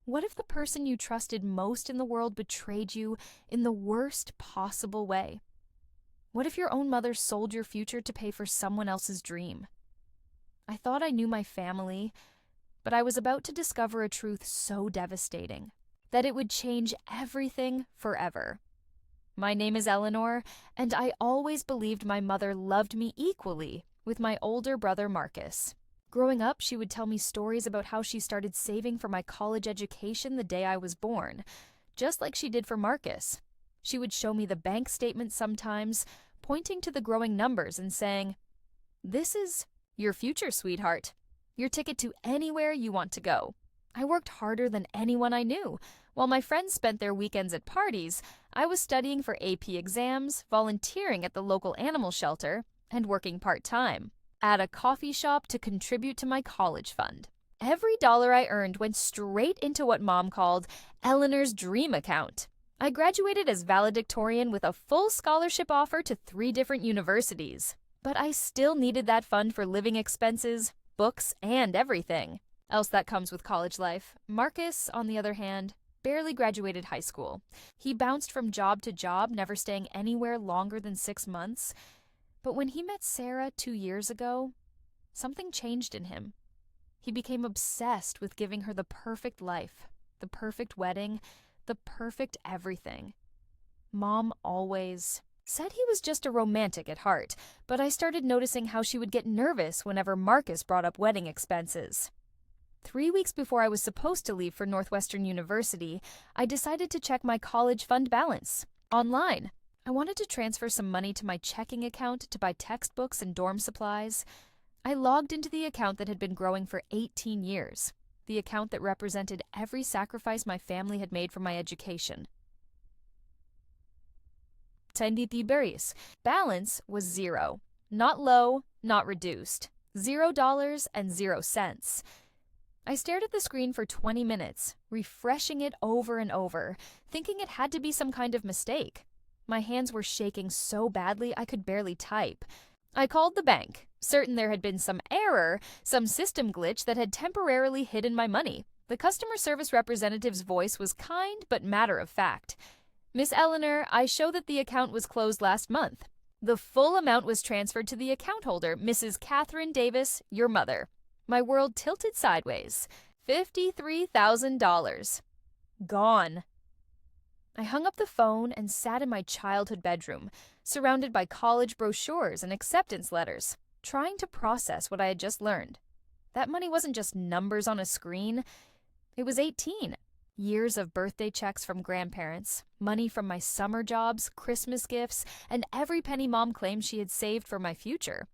What if the person you trusted most in the world betrayed you in the worst possible way? What if your own mother sold your future to pay for someone else's dream? I thought I knew my family, but I was about to discover a truth so devastating that it would change everything forever. My name is Eleanor, and I always believed my mother loved me equally with my older brother Marcus. Growing up, she would tell me stories about how she started saving for my college education the day I was born, just like she did for Marcus. She would show me the bank statement sometimes, pointing to the growing numbers and saying, "This is your future, sweetheart. Your ticket to anywhere you want to go." I worked harder than anyone I knew. While my friends spent their weekends at parties, I was studying for AP exams, volunteering at the local animal shelter, and working part-time at a coffee shop to contribute to my college fund. Every dollar I earned went straight into what Mom called Eleanor's dream account. I graduated as valedictorian with a full scholarship offer to 3 different universities. But I still needed that fund for living expenses, books, and everything else that comes with college life. Marcus, on the other hand, barely graduated high school. He bounced from job to job, never staying anywhere longer than 6 months. But when he met Sarah 2 years ago, something changed in him. He became obsessed with giving her the perfect life, the perfect wedding, the perfect everything. Mom always said he was just a romantic at heart, but I started noticing how she would get nervous whenever Marcus brought up wedding expenses. 3 weeks before I was supposed to leave for Northwestern University, I decided to check my college fund balance online. I wanted to transfer some money to my checking account to buy textbooks and dorm supplies. I logged into the account that had been growing for 18 years, the account that represented every sacrifice my family had made for my education. Tenditiberis. Balance was 0. Not low, not reduced. $0 and 0 cents. I stared at the screen for 20 minutes, refreshing it over and over, thinking it had to be some kind of mistake. My hands were shaking so badly I could barely type. I called the bank, certain there had been some error, some system glitch that had temporarily hidden my money. The customer service representative's voice was kind but matter of fact. "Miss Eleanor, I show that the account was closed last month. The full amount was transferred to the account holder, Mrs. Catherine Davis, your mother." My world tilted sideways. $53,000. Gone. I hung up the phone and sat in my childhood bedroom, surrounded by college brochures and acceptance letters, trying to process what I had just learned. That money wasn't just numbers on a screen. It was 18. Years of birthday checks from grandparents, money from my summer jobs, Christmas gifts, and every penny Mom claimed she had saved for my future.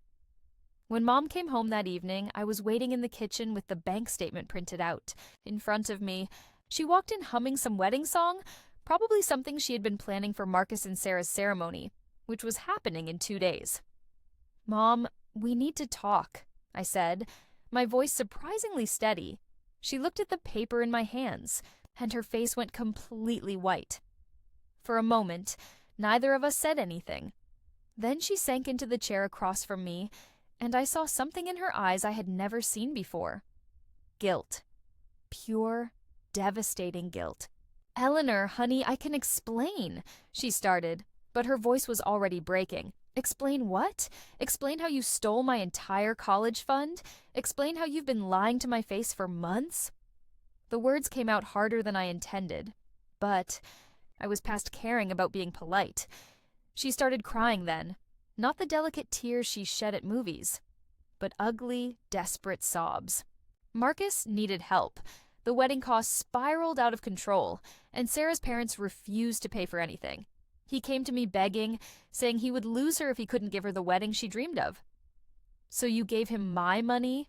When Mom came home that evening, I was waiting in the kitchen with the bank statement printed out. In front of me, she walked in humming some wedding song, probably something she had been planning for Marcus and Sarah's ceremony, which was happening in 2 days. "Mom, we need to talk," I said, my voice surprisingly steady. She looked at the paper in my hands, and her face went completely white. For a moment, neither of us said anything. Then she sank into the chair across from me, and I saw something in her eyes I had never seen before. Guilt. Pure, devastating guilt. "Eleanor, honey, I can explain," she started, but her voice was already breaking. "Explain what? Explain how you stole my entire college fund? Explain how you've been lying to my face for months?" The words came out harder than I intended, but I was past caring about being polite. She started crying then. Not the delicate tears she shed at movies, but ugly, desperate sobs. Marcus needed help. The wedding costs spiraled out of control, and Sarah's parents refused to pay for anything. He came to me begging, saying he would lose her if he couldn't give her the wedding she dreamed of. "So you gave him my money?"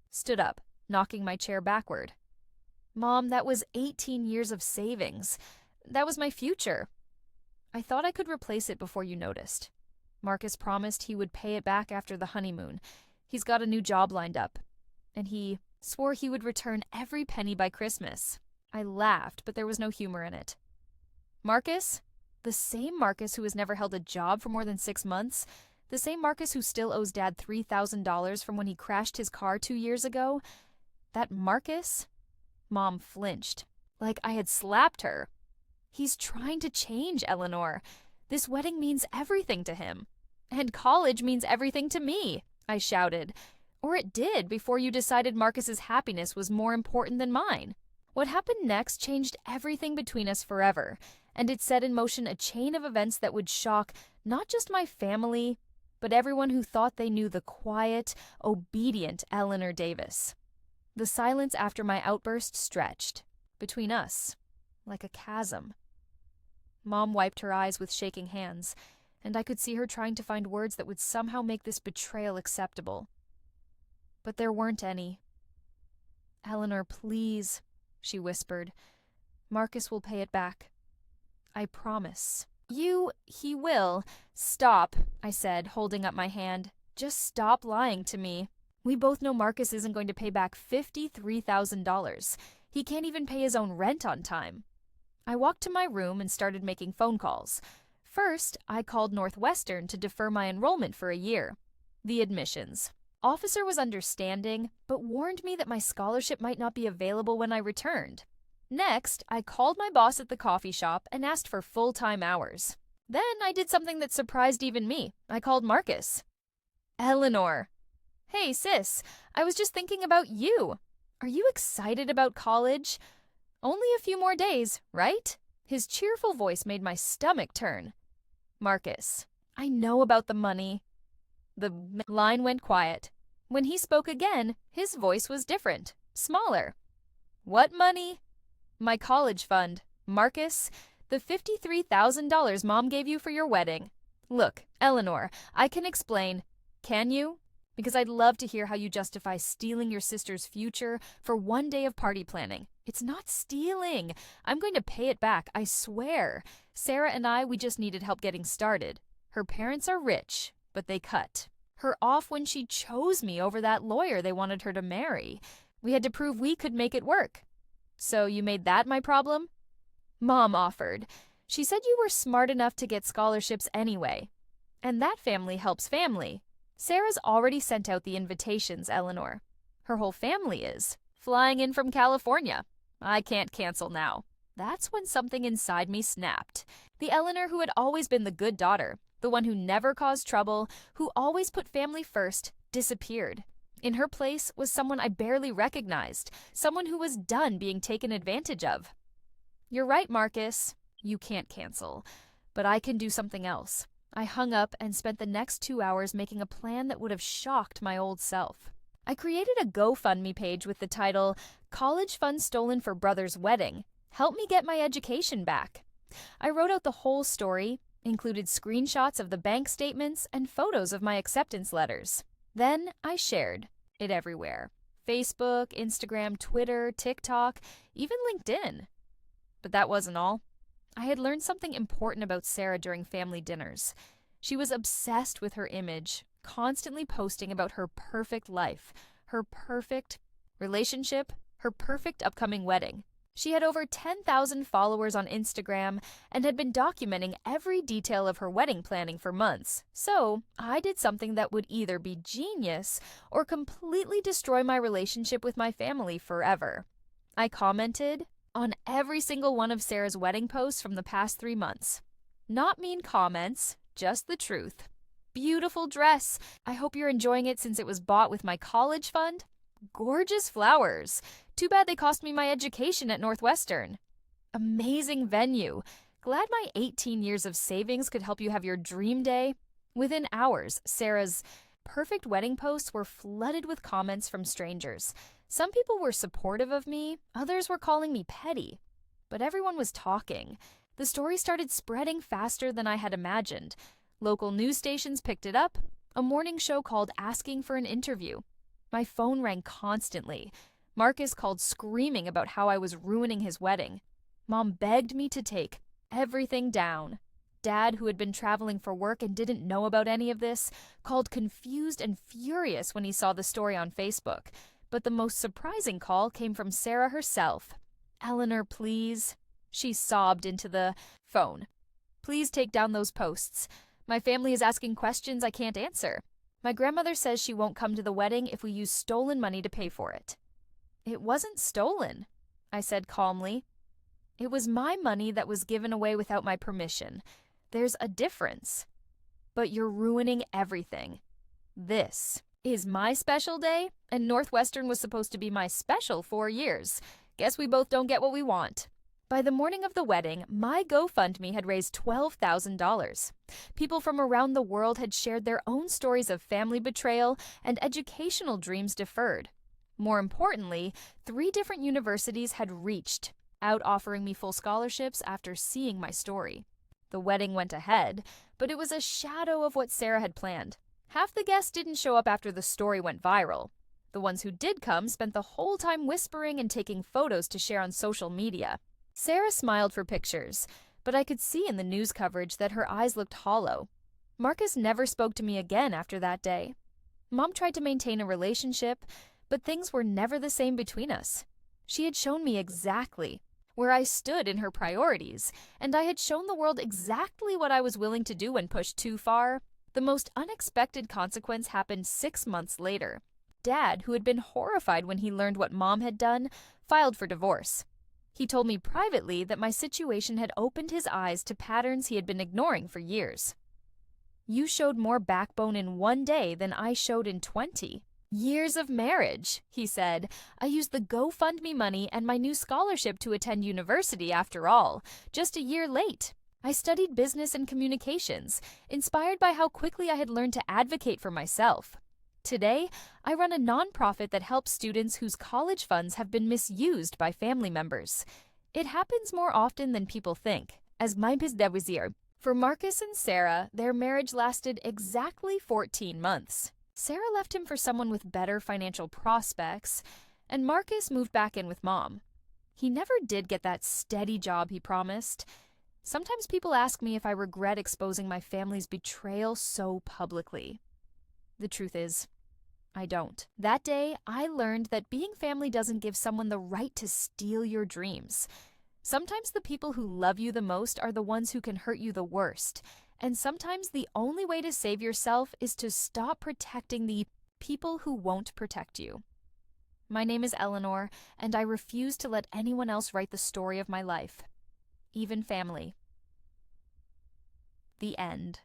Stood up, knocking my chair backward. "Mom, that was 18 years of savings. That was my future. I thought I could replace it before you noticed. Marcus promised he would pay it back after the honeymoon. He's got a new job lined up. And he swore he would return every penny by Christmas." I laughed, but there was no humor in it. "Marcus? The same Marcus who has never held a job for more than 6 months? The same Marcus who still owes Dad $3,000 from when he crashed his car 2 years ago? That Marcus? Mom flinched, like I had slapped her. He's trying to change, Eleanor. This wedding means everything to him. And college means everything to me, I shouted. Or it did before you decided Marcus's happiness was more important than mine. What happened next changed everything between us forever, and it set in motion a chain of events that would shock not just my family, but everyone who thought they knew the quiet, obedient Eleanor Davis. The silence after my outburst stretched, between us, like a chasm. Mom wiped her eyes with shaking hands, and I could see her trying to find words that would somehow make this betrayal acceptable. But there weren't any. "Eleanor, please," she whispered. "Marcus will pay it back. I promise." He will. Stop, I said, holding up my hand. Just stop lying to me. We both know Marcus isn't going to pay back $53,000. He can't even pay his own rent on time. I walked to my room and started making phone calls. First, I called Northwestern to defer my enrollment for a year. The admissions officer was understanding, but warned me that my scholarship might not be available when I returned. Next, I called my boss at the coffee shop and asked for full-time hours. Then I did something that surprised even me. I called Marcus. "Eleanor." "Hey, sis, I was just thinking about you. Are you excited about college? Only a few more days, right?" His cheerful voice made my stomach turn. "Marcus, I know about the money." The line went quiet. When he spoke again, his voice was different, smaller. "What money?" "My college fund. Marcus, the $53,000 Mom gave you for your wedding. Look, Eleanor, I can explain. Can you? Because I'd love to hear how you justify stealing your sister's future for one day of party planning. It's not stealing. I'm going to pay it back, I swear. Sarah and we just needed help getting started. Her parents are rich, but they cut her off when she chose me over that lawyer they wanted her to marry. We had to prove we could make it work. So you made that my problem?" Mom offered. She said you were smart enough to get scholarships anyway. And that family helps family. Sarah's already sent out the invitations, Eleanor. Her whole family is. Flying in from California. I can't cancel now. That's when something inside me snapped. The Eleanor who had always been the good daughter, the one who never caused trouble, who always put family first, disappeared. In her place was someone I barely recognized, someone who was done being taken advantage of. "You're right, Marcus. You can't cancel. But I can do something else." I hung up and spent the next 2 hours making a plan that would have shocked my old self. I created a GoFundMe page with the title, "College Fund Stolen for Brother's Wedding. Help me get my education back." I wrote out the whole story, included screenshots of the bank statements and photos of my acceptance letters. Then I shared it everywhere. Facebook, Instagram, Twitter, TikTok, even LinkedIn. But that wasn't all. I had learned something important about Sarah during family dinners. She was obsessed with her image, constantly posting about her perfect life, her perfect relationship, her perfect upcoming wedding. She had over 10,000 followers on Instagram and had been documenting every detail of her wedding planning for months. So I did something that would either be genius or completely destroy my relationship with my family forever. I commented on every single one of Sarah's wedding posts from the past 3 months. Not mean comments, just the truth. "Beautiful dress. I hope you're enjoying it since it was bought with my college fund. Gorgeous flowers. Too bad they cost me my education at Northwestern. Amazing venue. Glad my 18 years of savings could help you have your dream day." Within hours, Sarah's perfect wedding posts were flooded with comments from strangers. Some people were supportive of me, others were calling me petty. But everyone was talking. The story started spreading faster than I had imagined. Local news stations picked it up. A morning show called asking for an interview. My phone rang constantly. Marcus called screaming about how I was ruining his wedding. Mom begged me to take everything down. Dad, who had been traveling for work and didn't know about any of this, called confused and furious when he saw the story on Facebook. But the most surprising call came from Sarah herself. "Eleanor, please." She sobbed into the phone. "Please take down those posts. My family is asking questions I can't answer. My grandmother says she won't come to the wedding if we use stolen money to pay for it." It wasn't stolen. I said calmly. It was my money that was given away without my permission. There's a difference. But you're ruining everything. This is my special day, and Northwestern was supposed to be my special 4 years. Guess we both don't get what we want. By the morning of the wedding, my GoFundMe had raised $12,000. People from around the world had shared their own stories of family betrayal and educational dreams deferred. More importantly, 3 different universities had reached out offering me full scholarships after seeing my story. The wedding went ahead, but it was a shadow of what Sarah had planned. Half the guests didn't show up after the story went viral. The ones who did come spent the whole time whispering and taking photos to share on social media. Sarah smiled for pictures, but I could see in the news coverage that her eyes looked hollow. Marcus never spoke to me again after that day. Mom tried to maintain a relationship, but things were never the same between us. She had shown me exactly where I stood in her priorities, and I had shown the world exactly what I was willing to do when pushed too far. The most unexpected consequence happened 6 months later. Dad, who had been horrified when he learned what Mom had done, filed for divorce. He told me privately that my situation had opened his eyes to patterns he had been ignoring for years. You showed more backbone in 1 day than I showed in 20. Years of marriage, he said. I used the GoFundMe money and my new scholarship to attend university after all, just a year late. I studied business and communications, inspired by how quickly I had learned to advocate for myself. Today, I run a nonprofit that helps students whose college funds have been misused by family members. It happens more often than people think, as Maipis Dewizir. For Marcus and Sarah, their marriage lasted exactly 14 months. Sarah left him for someone with better financial prospects, and Marcus moved back in with Mom. He never did get that steady job he promised. Sometimes people ask me if I regret exposing my family's betrayal so publicly. The truth is, I don't. That day, I learned that being family doesn't give someone the right to steal your dreams. Sometimes the people who love you the most are the ones who can hurt you the worst. And sometimes the only way to save yourself is to stop protecting the people who won't protect you. My name is Eleanor, and I refuse to let anyone else write the story of my life, even family. The end.